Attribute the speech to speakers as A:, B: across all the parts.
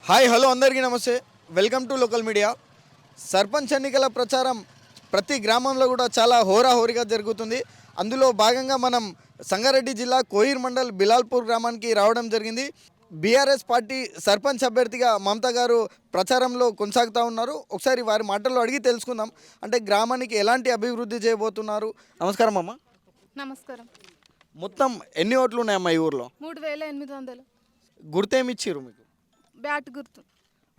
A: Hi hello అందరికీ నమస్తే. Welcome to local media. Sarpanch ఎన్నికల ప్రచారం ప్రతి గ్రామంలో కూడా చాలా హోరాహోరీగా జరుగుతుంది. అందులో భాగంగా మనం సంగారెడ్డి జిల్లా కోయిర్ మండల్ బిలాల్పూర్ గ్రామానికి రావడం జరిగింది. బీఆర్ఎస్ పార్టీ సర్పంచ్ అభ్యర్థిగా మమతా గారు ప్రచారంలో కొనసాగుతూ ఉన్నారు. ఒకసారి వారి మాటల్లో అడిగి తెలుసుకుందాం. అంటే గ్రామానికి ఎలాంటి అభివృద్ధి చేయబోతున్నారు. నమస్కారం అమ్మ.
B: నమస్కారం.
A: మొత్తం ఎన్ని ఓట్లు ఉన్నాయమ్మా ఈ ఊర్లో?
B: 3800.
A: గుర్తేమి ఇచ్చిర్రు మీకు?
B: బ్యాట్ గుర్తు.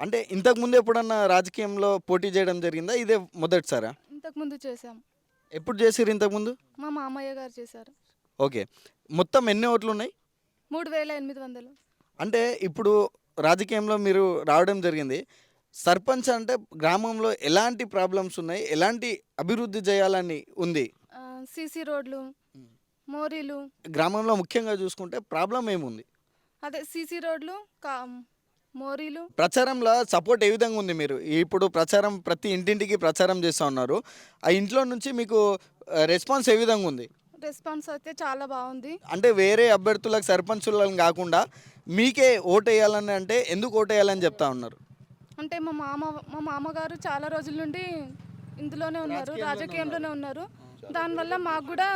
A: అంటే ఇంతకుముందు ఎప్పుడన్నా రాజకీయంలో పోటీ చేయడం జరిగిందా? ఇదే మొదటిసారా?
B: ఇంతకుముందు చేశాం.
A: ఎప్పుడు చేసిర్రు ఇంతకుముందు?
B: మా మామయ్య గారు చేశారు.
A: ఓకే. మొత్తం ఎన్ని ఓట్లు ఉన్నాయి?
B: 3800.
A: అంటే ఇప్పుడు రాజకీయంలో మీరు రావడం జరిగింది. సర్పంచ్ అంటే గ్రామంలో ఎలాంటి ప్రాబ్లమ్స్ ఉన్నాయి, ఎలాంటి అభివృద్ధి చేయాలని ఉంది?
B: సీసీ రోడ్లు, మోరీలు.
A: గ్రామంలో ముఖ్యంగా చూసుకుంటే ప్రాబ్లం ఏముంది?
B: అదే సీసీ రోడ్లు, మోరీలు.
A: ప్రచారంలో సపోర్ట్ ఏ విధంగా ఉంది? మీరు ఇప్పుడు ప్రచారం ప్రతి ఇంటింటికి ప్రచారం చేస్తూ ఉన్నారు. ఆ ఇంట్లో నుంచి మీకు రెస్పాన్స్ ఏ విధంగా ఉంది?
B: రెస్పాన్స్ అయితే చాలా బాగుంది.
A: అంటే వేరే అభ్యర్థులకు సర్పంచులను కాకుండా మీకే ఓటు వేయాలని, అంటే ఎందుకు ఓటు వేయాలని చెప్తా ఉన్నారు?
B: అంటే మా మామగారు చాలా రోజుల నుండి ఇందులోనే ఉన్నారు, రాజకీయంలోనే ఉన్నారు. దానివల్ల మాకు కూడా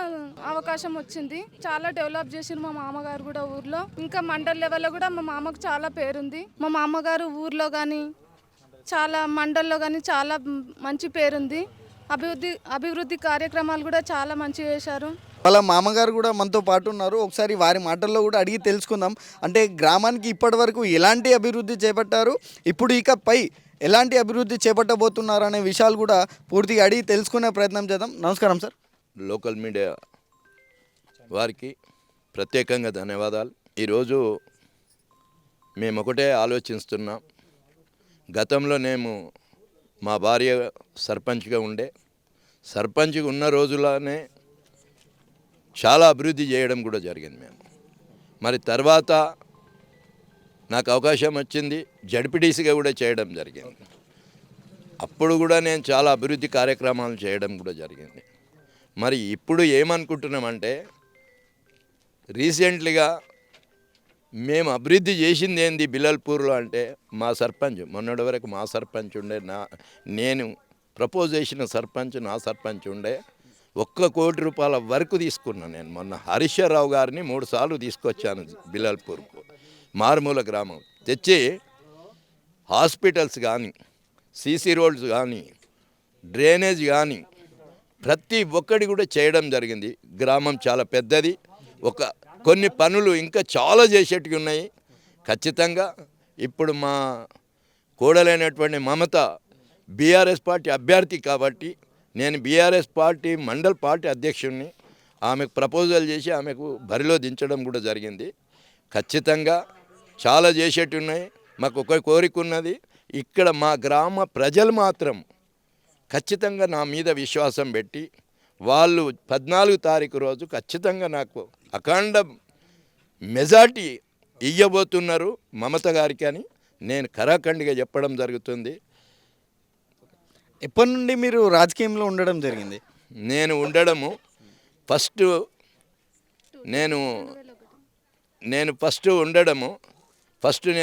B: అవకాశం వచ్చింది. చాలా డెవలప్ చేసింది మా మామగారు కూడా ఊర్లో. ఇంకా మండల్ లెవెల్లో కూడా మా మామకు చాలా పేరుంది. మా మామగారు ఊర్లో కానీ చాలా మండల్లో కానీ చాలా మంచి పేరుంది. అభివృద్ధి కార్యక్రమాలు కూడా చాలా మంచిగా చేశారు.
A: వాళ్ళ మామగారు కూడా మనతో పాటు ఉన్నారు. ఒకసారి వారి మాటల్లో కూడా అడిగి తెలుసుకుందాం. అంటే గ్రామానికి ఇప్పటి వరకు ఎలాంటి అభివృద్ధి చేపట్టారు, ఇప్పుడు ఇకపై ఎలాంటి అభివృద్ధి చేపట్టబోతున్నారు అనే విషయాలు కూడా పూర్తిగా అడిగి తెలుసుకునే ప్రయత్నం చేద్దాం. నమస్కారం సార్.
C: లోకల్ మీడియా వారికి ప్రత్యేకంగా ధన్యవాదాలు. ఈరోజు మేము ఒకటే ఆలోచిస్తున్నాం. గతంలో నేను మా భార్య సర్పంచ్గా సర్పంచ్గా ఉన్న రోజుల్లోనే చాలా అభివృద్ధి చేయడం కూడా జరిగింది. మేము మరి తర్వాత నాకు అవకాశం వచ్చింది, జడ్పీటీసీగా కూడా చేయడం జరిగింది. అప్పుడు కూడా నేను చాలా అభివృద్ధి కార్యక్రమాలు చేయడం కూడా జరిగింది. మరి ఇప్పుడు ఏమనుకుంటున్నామంటే, రీసెంట్లీగా మేము అభివృద్ధి చేసింది ఏంది బిలాల్పూర్లో అంటే, మా సర్పంచ్ మొన్నటి వరకు మా సర్పంచ్ ఉండే, నేను ప్రపోజ్ చేసిన సర్పంచ్ నా సర్పంచ్ ఉండే. 1 కోటి రూపాయల వరకు తీసుకున్నాను. నేను మొన్న హరీశ్వరరావు గారిని 3 సార్లు తీసుకొచ్చాను బిలాల్పూర్కు, మారుమూల గ్రామం. తెచ్చి హాస్పిటల్స్ కానీ, సీసీ రోడ్స్ కానీ, డ్రైనేజ్ కానీ ప్రతి ఒక్కటి కూడా చేయడం జరిగింది. గ్రామం చాలా పెద్దది. కొన్ని పనులు ఇంకా చాలా చేసేటివి ఉన్నాయి. ఖచ్చితంగా ఇప్పుడు మా కోడలైనటువంటి మమత బీఆర్ఎస్ పార్టీ అభ్యర్థి కాబట్టి, నేను బీఆర్ఎస్ పార్టీ మండల్ పార్టీ అధ్యక్షుడిని. ఆమెకు ప్రపోజల్ చేసి ఆమెకు బరిలో దించడం కూడా జరిగింది. ఖచ్చితంగా చాలా చేసేటివి ఉన్నాయి. మాకు ఒక కోరిక ఉన్నది. ఇక్కడ మా గ్రామ ప్రజలు మాత్రం ఖచ్చితంగా నా మీద విశ్వాసం పెట్టి వాళ్ళు 14 తారీఖు రోజు ఖచ్చితంగా నాకు అఖండ మెజార్టీ ఇవ్వబోతున్నారు మమత గారికి అని నేను ఖరాఖండిగా చెప్పడం జరుగుతుంది.
A: ఎప్పటి నుండి మీరు రాజకీయంలో ఉండడం జరిగింది?
C: నేను ఉండడము ఫస్ట్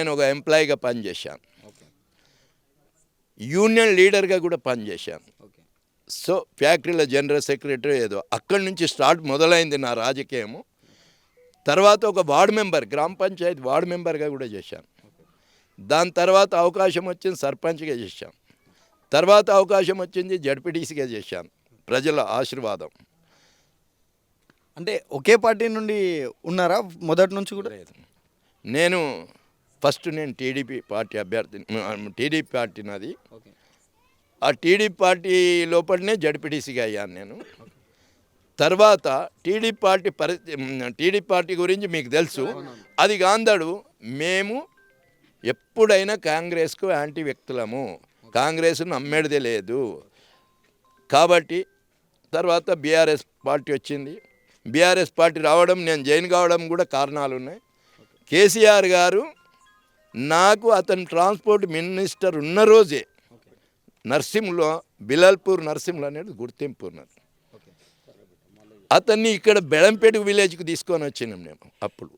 C: నేను ఒక ఎంప్లాయీగా పనిచేశాను, యూనియన్ లీడర్గా కూడా పనిచేశాను. సో ఫ్యాక్టరీలో జనరల్ సెక్రటరీ ఏదో అక్కడి నుంచి మొదలైంది నా రాజకీయము. తర్వాత ఒక వార్డు మెంబర్, గ్రామ పంచాయతీ వార్డు మెంబర్గా కూడా చేశాను. దాని తర్వాత అవకాశం వచ్చింది సర్పంచ్గా చేశాను. తర్వాత అవకాశం వచ్చింది జడ్పీటీసీగా చేశాను. ప్రజల ఆశీర్వాదం.
A: అంటే ఒకే పార్టీ నుండి ఉన్నారా మొదటి నుంచి కూడా?
C: నేను టీడీపీ పార్టీ అభ్యర్థి. టీడీపీ పార్టీ నాది. ఆ టీడీపీ పార్టీ లోపలనే జడ్పీటీసీగా అయ్యాను నేను. తర్వాత టీడీపీ పార్టీ గురించి మీకు తెలుసు. అది కాందడు, మేము ఎప్పుడైనా కాంగ్రెస్కు యాంటీ వ్యక్తులము, కాంగ్రెస్ నమ్మేదే లేదు. కాబట్టి తర్వాత బీఆర్ఎస్ పార్టీ వచ్చింది. బీఆర్ఎస్ పార్టీ రావడం, నేను జాయిన్ కావడం కూడా కారణాలు ఉన్నాయి. కేసీఆర్ గారు నాకు అతను ట్రాన్స్పోర్ట్ మినిస్టర్ ఉన్న రోజే నర్సింహ్లో, బిలాల్పూర్ నర్సింహ్లో అనేది గుర్తింపు ఉన్నది. అతన్ని ఇక్కడ బెడంపేట విలేజ్కి తీసుకొని వచ్చినాం మేము. అప్పుడు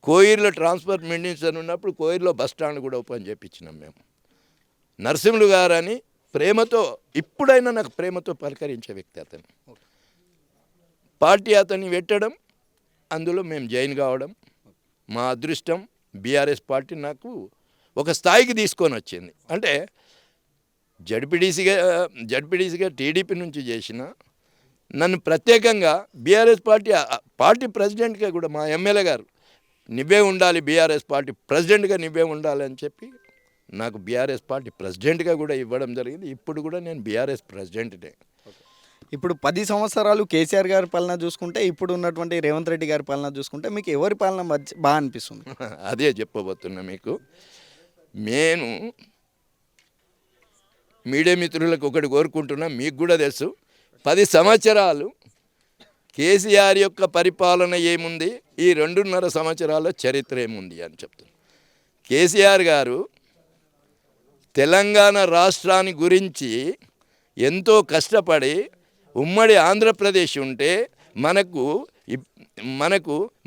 C: కోయిర్లో ట్రాన్స్పోర్ట్ మినిస్టర్ ఉన్నప్పుడు కోయిర్లో బస్ స్టాండ్ కూడా ఓపెన్ చేయించినాం మేము. నరసింహులు గారు అని ప్రేమతో, ఇప్పుడైనా నాకు ప్రేమతో పలకరించే వ్యక్తి అతను. పార్టీ అతన్ని పెట్టడం, అందులో మేము జాయిన్ కావడం మా అదృష్టం. బీఆర్ఎస్ పార్టీ నాకు ఒక స్థాయికి తీసుకొని వచ్చింది. అంటే జడ్పీటీసీగా టీడీపీ నుంచి చేసిన నన్ను ప్రత్యేకంగా బీఆర్ఎస్ పార్టీ ప్రెసిడెంట్గా కూడా మా ఎమ్మెల్యే గారు నువ్వే ఉండాలి, బీఆర్ఎస్ పార్టీ ప్రెసిడెంట్గా నువ్వే ఉండాలి అని చెప్పి నాకు బీఆర్ఎస్ పార్టీ ప్రెసిడెంట్గా కూడా ఇవ్వడం జరిగింది. ఇప్పుడు కూడా నేను బీఆర్ఎస్ ప్రెసిడెంట్నే.
A: ఇప్పుడు 10 సంవత్సరాలు కేసీఆర్ గారి పాలన చూసుకుంటే, ఇప్పుడు ఉన్నటువంటి రేవంత్ రెడ్డి గారి పాలన చూసుకుంటే మీకు ఎవరి పాలన బాగా అనిపిస్తుంది?
C: అదే చెప్పబోతున్నా మీకు. నేను మీడియా మిత్రులకు ఒకటి కోరుకుంటున్నా, మీకు కూడా తెలుసు 10 సంవత్సరాలు కేసీఆర్ యొక్క పరిపాలన ఏముంది, ఈ 2.5 సంవత్సరాల చరిత్ర ఏముంది అని చెప్తున్నాను. కేసీఆర్ గారు తెలంగాణ రాష్ట్రాన్ని గురించి ఎంతో కష్టపడి, ఉమ్మడి ఆంధ్రప్రదేశ్ ఉంటే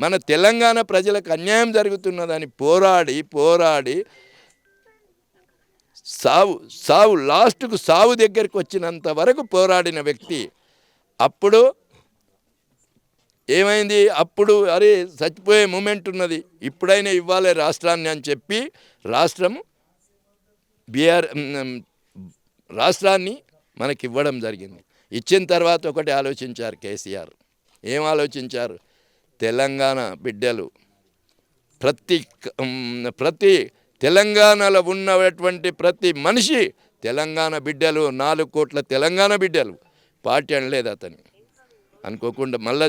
C: మన తెలంగాణ ప్రజలకు అన్యాయం జరుగుతున్నదని పోరాడి సావు లాస్ట్కు సావు దగ్గరికి వచ్చినంత వరకు పోరాడిన వ్యక్తి. అప్పుడు ఏమైంది, అప్పుడు అరే చచ్చిపోయే మూమెంట్ ఉన్నది, ఇప్పుడైనా ఇవ్వాలి రాష్ట్రాన్ని అని చెప్పి రాష్ట్రాన్ని మనకి ఇవ్వడం జరిగింది. ఇచ్చిన తర్వాత ఒకటి ఆలోచించారు కేసీఆర్. ఏం ఆలోచించారు? తెలంగాణ బిడ్డలు ప్రతి తెలంగాణలో ఉన్నటువంటి ప్రతి మనిషి తెలంగాణ బిడ్డలు, 4 కోట్ల తెలంగాణ బిడ్డలు. పార్టీ అనలేదు అతని. అనుకోకుండా మళ్ళీ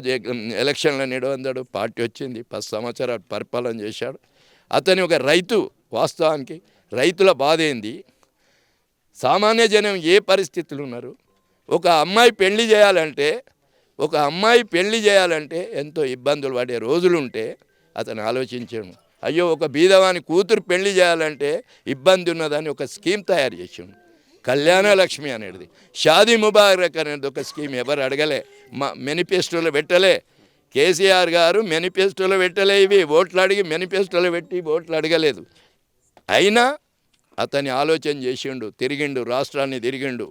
C: ఎలక్షన్లో నిలవందాడు, పార్టీ వచ్చింది, 10 సంవత్సరాలు పరిపాలన చేశాడు. అతని ఒక రైతు. వాస్తవానికి రైతుల బాధ ఏంది, సామాన్య జనం ఏ పరిస్థితులు ఉన్నారు, ఒక అమ్మాయి పెళ్లి చేయాలంటే ఎంతో ఇబ్బందులు పడే రోజులుంటే అతను ఆలోచించాడు. అయ్యో, ఒక బీదవాని కూతురు పెళ్లి చేయాలంటే ఇబ్బంది ఉన్నదని ఒక స్కీమ్ తయారు చేసాడు. కళ్యాణ లక్ష్మి అనేది, షాదీ ముబారక్ అనేది ఒక స్కీమ్ ఎవరు అడగలే, మా మేనిఫెస్టోలో పెట్టలే. కేసీఆర్ గారు మేనిఫెస్టోలో పెట్టలే, ఇవి ఓట్లు అడిగి మేనిఫెస్టోలో పెట్టి ఓట్లు అడగలేదు. అయినా అతని ఆలోచన చేసిండు, తిరిగిండు, రాష్ట్రాన్ని తిరిగిండు,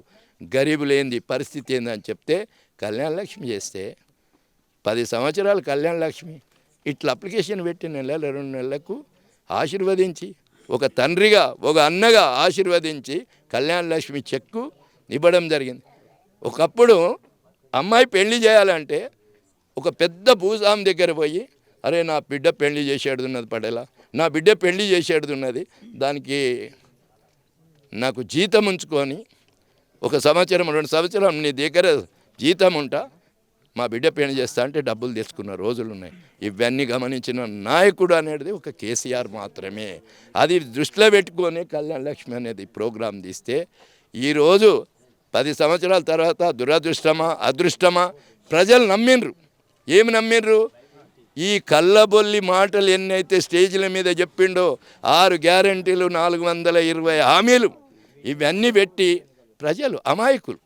C: గరీబులేంది పరిస్థితి ఏంది అని చెప్తే కళ్యాణ లక్ష్మి చేస్తే 10 సంవత్సరాలు కళ్యాణ లక్ష్మి ఇట్లా అప్లికేషన్ పెట్టి 1-2 నెలలకు ఆశీర్వదించి, ఒక తండ్రిగా ఒక అన్నగా ఆశీర్వదించి కళ్యాణ లక్ష్మి చెక్కు ఇవ్వడం జరిగింది. ఒకప్పుడు అమ్మాయి పెళ్లి చేయాలంటే ఒక పెద్ద భూస్వామి దగ్గర పోయి, అరే నా బిడ్డ పెళ్లి చేసేడున్నది పడేలా, నా బిడ్డ పెళ్లి చేసేడున్నది, దానికి నాకు జీతం ఉంచుకొని 1 సంవత్సరం 2 సంవత్సరం నీ దగ్గర జీతం ఉంటా, మా బిడ్డ పెళ్లి చేస్తా అంటే డబ్బులు తీసుకున్న రోజులు ఉన్నాయి. ఇవన్నీ గమనించిన నాయకుడు అనేది ఒక కేసీఆర్ మాత్రమే. అది దృష్టిలో పెట్టుకొని కళ్యాణ లక్ష్మి అనేది ప్రోగ్రాం తీస్తే ఈరోజు 10 సంవత్సరాల తర్వాత దురదృష్టమా అదృష్టమా ప్రజలు నమ్మిండ్రు. ఏమి నమ్మిండ్రు? ఈ కళ్ళబొల్లి మాటలు ఎన్నైతే స్టేజ్ల మీద చెప్పిండో, 6 గ్యారంటీలు, 420 హామీలు, ఇవన్నీ పెట్టి ప్రజలు అమాయకులు.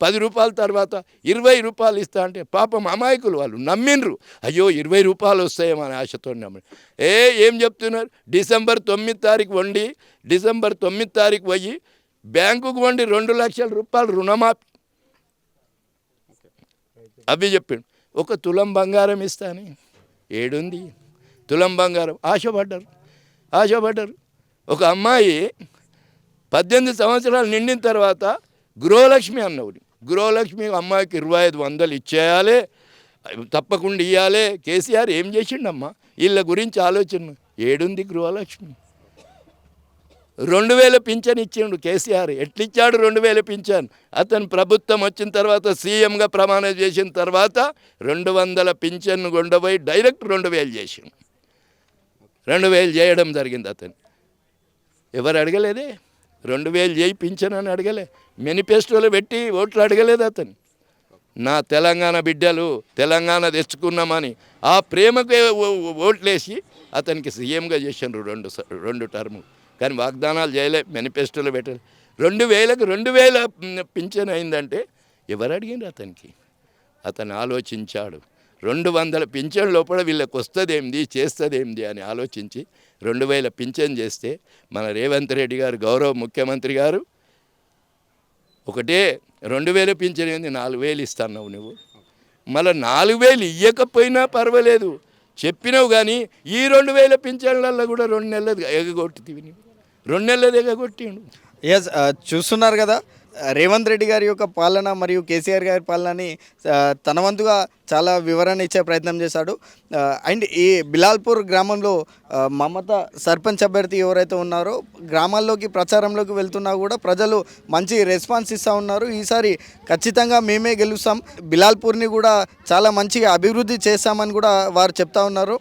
C: 10 రూపాయల తర్వాత 20 రూపాయలు ఇస్తా అంటే పాపం అమాయకులు వాళ్ళు నమ్మిండ్రు. అయ్యో 20 రూపాయలు వస్తాయేమో అని ఆశతో నమ్మి ఏం చెప్తున్నారు? డిసెంబర్ 9 తారీఖు వండి, డిసెంబర్ 9 తారీఖు పోయి బ్యాంకుకు వండి 2 లక్షల రూపాయలు రుణమాఫీ అవి చెప్పిండు. 1 తులం బంగారం ఇస్తాని ఏడుంది? తులం బంగారం ఆశపడ్డారు. ఒక అమ్మాయి 18 సంవత్సరాలు నిండిన తర్వాత గృహలక్ష్మి అన్నది. గృహలక్ష్మి అమ్మాయికి 2500 ఇచ్చేయాలి, తప్పకుండా ఇవ్వాలి. కేసీఆర్ ఏం చేసిండమ్మా? వీళ్ళ గురించి ఆలోచన ఏడుంది గృహలక్ష్మి? 2000 పింఛన్ ఇచ్చిండు కేసీఆర్. ఎట్లిచ్చాడు 2000 పింఛన్? అతను ప్రభుత్వం వచ్చిన తర్వాత సీఎంగా ప్రమాణం చేసిన తర్వాత 200 పింఛన్ను కొండపోయి డైరెక్ట్ 2000 చేసిండు. 2000 చేయడం జరిగింది. అతను ఎవరు అడగలేదే, 2000 చేయి పింఛన్ అని అడగలే. మేనిఫెస్టోలో పెట్టి ఓట్లు అడగలేదు అతను. నా తెలంగాణ బిడ్డలు తెలంగాణ తెచ్చుకున్నామని ఆ ప్రేమకే ఓట్లేసి అతనికి సీఎంగా చేసిండ్రు 2 టర్ము. కానీ వాగ్దానాలు చేయలే, మేనిఫెస్టోలో పెట్టలే. 2000 పింఛన్ అయిందంటే ఎవరు అడిగిండ్రు అతనికి? అతను ఆలోచించాడు. 200 పింఛన్ లోపల వీళ్ళకి వస్తుందేంది చేస్తుందేంది అని ఆలోచించి 2000 పింఛన్ చేస్తే మన రేవంత్ రెడ్డి గారు గౌరవ ముఖ్యమంత్రి గారు ఒకటే 2000 పింఛన్ ఏంది 4000 ఇస్తున్నావు నువ్వు, మళ్ళీ 4000 ఇవ్వకపోయినా పర్వాలేదు చెప్పినావు, కానీ ఈ 2000 పింఛన్లలో కూడా 2 నెలలు ఎగగొట్టివి, 2 నెలలు ఎగగొట్టిండు.
A: ఎస్, చూస్తున్నారు కదా రేవంత్ రెడ్డి గారి యొక్క పాలన మరియు కేసీఆర్ గారి పాలనని తన వంతుగా చాలా వివరణ ఇచ్చే ప్రయత్నం చేశాడు. అండ్ ఈ బిలాల్పూర్ గ్రామంలో మమత సర్పంచ్ అభ్యర్థి ఎవరైతే ఉన్నారో గ్రామాల్లోకి ప్రచారంలోకి వెళ్తున్నా కూడా ప్రజలు మంచి రెస్పాన్స్ ఇస్తూ ఉన్నారు. ఈసారి ఖచ్చితంగా మేమే గెలుస్తాం, బిలాల్పూర్ని కూడా చాలా మంచిగా అభివృద్ధి చేస్తామని కూడా వారు చెప్తా ఉన్నారు.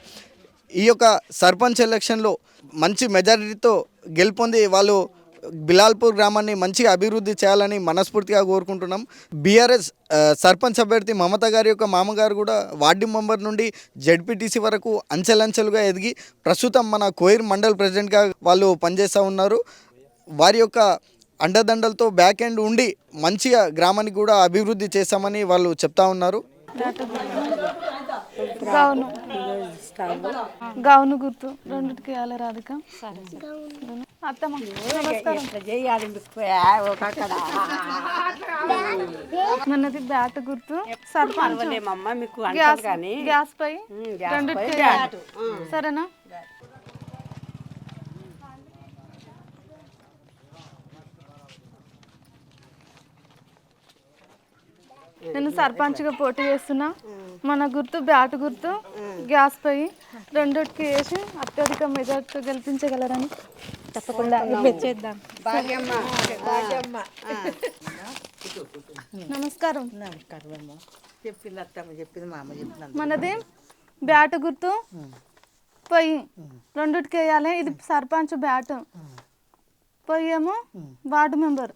A: ఈ యొక్క సర్పంచ్ ఎలక్షన్లో మంచి మెజారిటీతో గెలుపొంది వాళ్ళు బిలాల్పూర్ గ్రామాన్ని మంచిగా అభివృద్ధి చేయాలని మనస్ఫూర్తిగా కోరుకుంటున్నాం. బీఆర్ఎస్ సర్పంచ్ అభ్యర్థి మమత గారి యొక్క మామగారు కూడా వార్డు మెంబర్ నుండి జెడ్పీటీసీ వరకు అంచెలంచెలుగా ఎదిగి ప్రస్తుతం మన కోయిర్ మండల్ ప్రెసిడెంట్గా వాళ్ళు పనిచేస్తూ ఉన్నారు. వారి యొక్క అండదండలతో బ్యాక్ ఎండ్ ఉండి మంచిగా గ్రామాన్ని కూడా అభివృద్ధి చేస్తామని వాళ్ళు చెప్తా ఉన్నారు.
B: గౌను గౌను గుర్తు రెండుకి వేయాలి రాధిక. అత్తమ్మ మనది బ్యాట్ గుర్తు సర్పంచ్ గ్యాస్ పై రెండుకి వేయాలి. సరేనా? నేను సర్పంచ్గా పోటీ చేస్తున్నా. మన గుర్తు బ్యాట్ గుర్తు, గ్యాస్ పై రెండుకి వేసి అత్యధిక మెజార్టీతో గెలిపించగలరని తప్పకుండా చేద్దాం. నమస్కారం. మనది బ్యాట్ గుర్తు పొయ్యి రెండుకి వేయాలి. ఇది సర్పంచ్ బ్యాట్, పొయ్యి ఏమో వార్డు మెంబర్.